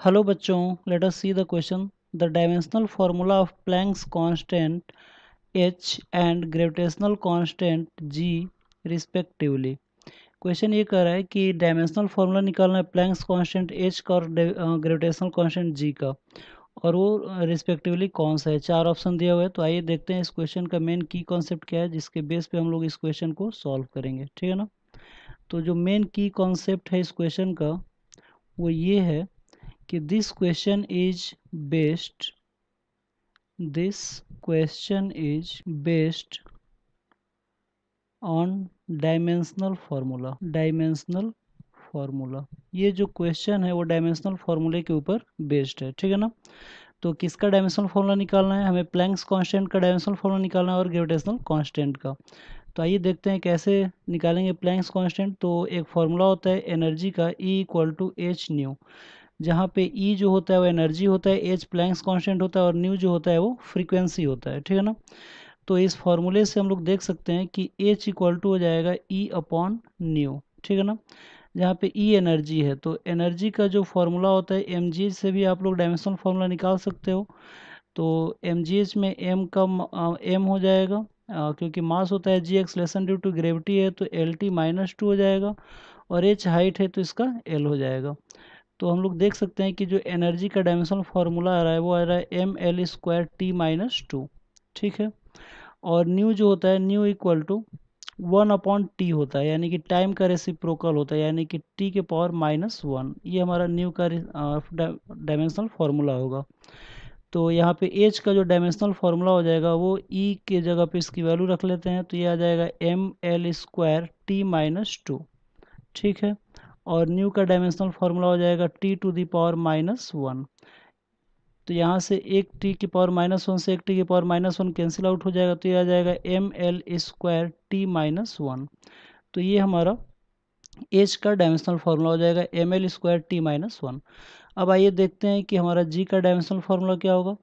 Hello बच्चों, let us see the question. The dimensional formula of Planck's constant h and gravitational constant g respectively. Question ये कह रहा है कि dimensional formula निकालना है प्लैंक्स कांस्टेंट h का और ग्रेविटेशनल कांस्टेंट g का, और वो रिस्पेक्टिवली कौन सा है। चार ऑप्शन दिया हुआ है। तो आइए देखते हैं इस क्वेश्चन का मेन की कॉन्सेप्ट क्या है, जिसके बेस पे हम लोग इस क्वेश्चन को सॉल्व करेंगे। ठीक है ना। तो जो मेन की कॉन्सेप्ट है इस क्वेश्चन का वो ये है कि this question is based on dimensional formula. ये जो क्वेश्चन है वो डायमेंशनल फार्मूले के ऊपर बेस्ड है। ठीक है ना। तो किसका डायमेंशनल फार्मूला निकालना है, हमें प्लैंक्स कांस्टेंट का डायमेंशनल फार्मूला निकालना है और ग्रेविटेशनल कांस्टेंट का। तो आइए देखते हैं कैसे निकालेंगे प्लैंक्स कांस्टेंट। तो एक फार्मूला होता है एनर्जी का, E = h न्यू, जहाँ पे E जो होता है वो एनर्जी होता है, H प्लैंक्स कांस्टेंट होता है और न्यू जो होता है वो फ्रीक्वेंसी होता है। ठीक है ना। तो इस फॉर्मूले से हम लोग देख सकते हैं कि H = हो जाएगा E/न्यू। ठीक है ना। जहाँ पे E एनर्जी है, तो एनर्जी का जो फॉर्मूला होता है mgh से भी आप लोग डायमेंशनल फार्मूला निकाल सकते हो। तो mgh में m हो जाएगा, क्योंकि मास होता है g, acceleration due to gravity है तो LT-2 हो जाएगा, और h हाइट है तो इसका L हो जाएगा। तो हम लोग देख सकते हैं कि जो एनर्जी का डायमेंशनल फार्मूला आ रहा है वो आ रहा है mL²T-2। ठीक है। और न्यू जो होता है, न्यू = 1/t होता है, यानी कि टाइम का रेसिप्रोकल होता है, यानी कि t⁻⁻1। ये हमारा न्यू का डायमेंशनल फार्मूला होगा। तो यहाँ पे एच का जो डायमेंशनल फार्मूला हो जाएगा वो ई के जगह पे इसकी वैल्यू रख लेते हैं, तो ये आ जाएगा mL²T-2। ठीक है। और न्यू का डायमेंशनल फार्मूला हो जाएगा t⁻⁻1। तो यहाँ से एक t⁻⁻1 से एक t⁻⁻1 कैंसिल आउट हो जाएगा, तो ये आ जाएगा mL²T-1। तो ये हमारा एच का डायमेंशनल फार्मूला हो जाएगा mL²T-1। अब आइए देखते हैं कि हमारा जी का डायमेंशनल फार्मूला क्या होगा।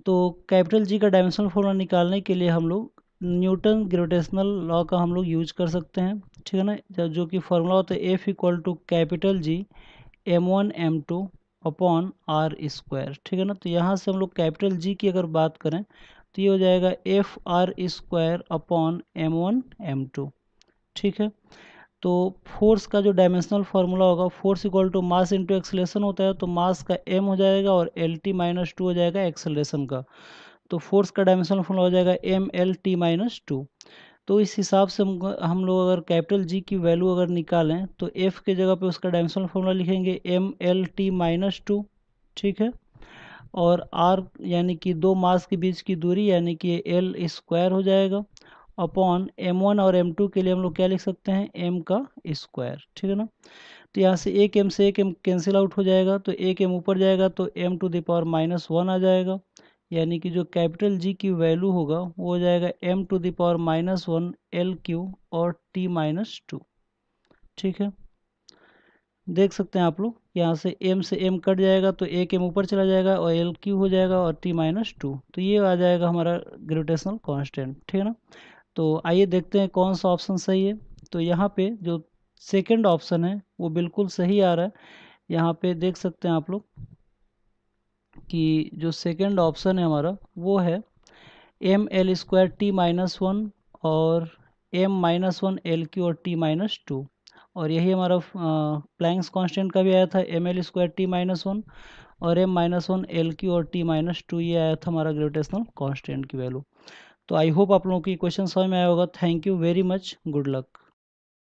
तो कैपिटल जी का डायमेंशनल फार्मूला निकालने के लिए हम लोग न्यूटन ग्रेविटेशनल लॉ का हम लोग यूज कर सकते हैं। ठीक है ना। जो कि फार्मूला होता है F = G m1m2/r²। ठीक है ना। तो यहाँ से हम लोग कैपिटल जी की अगर बात करें तो ये हो जाएगा FR²/m1m2। ठीक है। तो फोर्स का जो डायमेंशनल फार्मूला होगा, फोर्स = मास इंटू एक्सेलरेशन होता है, तो मास का m हो जाएगा और LT-2 हो जाएगा एक्सेलरेशन का। तो फोर्स का डायमेंशनल फार्मूला हो जाएगा mLT-2। तो इस हिसाब से हम लोग अगर कैपिटल जी की वैल्यू अगर निकालें तो F के जगह पे उसका डायमेंशनल फार्मूला लिखेंगे mLT-2। ठीक है। और R यानी कि दो मास के बीच की दूरी, यानी कि L² हो जाएगा, अपॉन m1 और m2 के लिए हम लोग क्या लिख सकते हैं, m का स्क्वायर। ठीक है ना। तो यहाँ से एक m से एक m कैंसिल आउट हो जाएगा, तो एक m ऊपर जाएगा तो m⁻⁻1 आ जाएगा, यानी कि जो कैपिटल जी की वैल्यू होगा वो हो जाएगा m⁻⁻1 L³ और T-2। ठीक है। देख सकते हैं आप लोग, यहाँ से m से m कट जाएगा तो एक m ऊपर चला जाएगा और L³ हो जाएगा और T-2। तो ये आ जाएगा हमारा ग्रेविटेशनल कांस्टेंट। ठीक है ना। तो आइए देखते हैं कौन सा ऑप्शन सही है। तो यहाँ पे जो सेकंड ऑप्शन है वो बिल्कुल सही आ रहा है। यहाँ पे देख सकते हैं आप लोग कि जो सेकंड ऑप्शन है हमारा वो है mL²T-1 और m-1 L³ और T-2। और यही हमारा प्लैंक्स कांस्टेंट का भी आया था, mL²T-1 और m-1 L³ और T-2। ये आया था हमारा ग्रेविटेशनल कांस्टेंट की वैल्यू। तो आई होप आप लोगों को क्वेश्चन समझ में आया होगा। Thank you very much, good luck.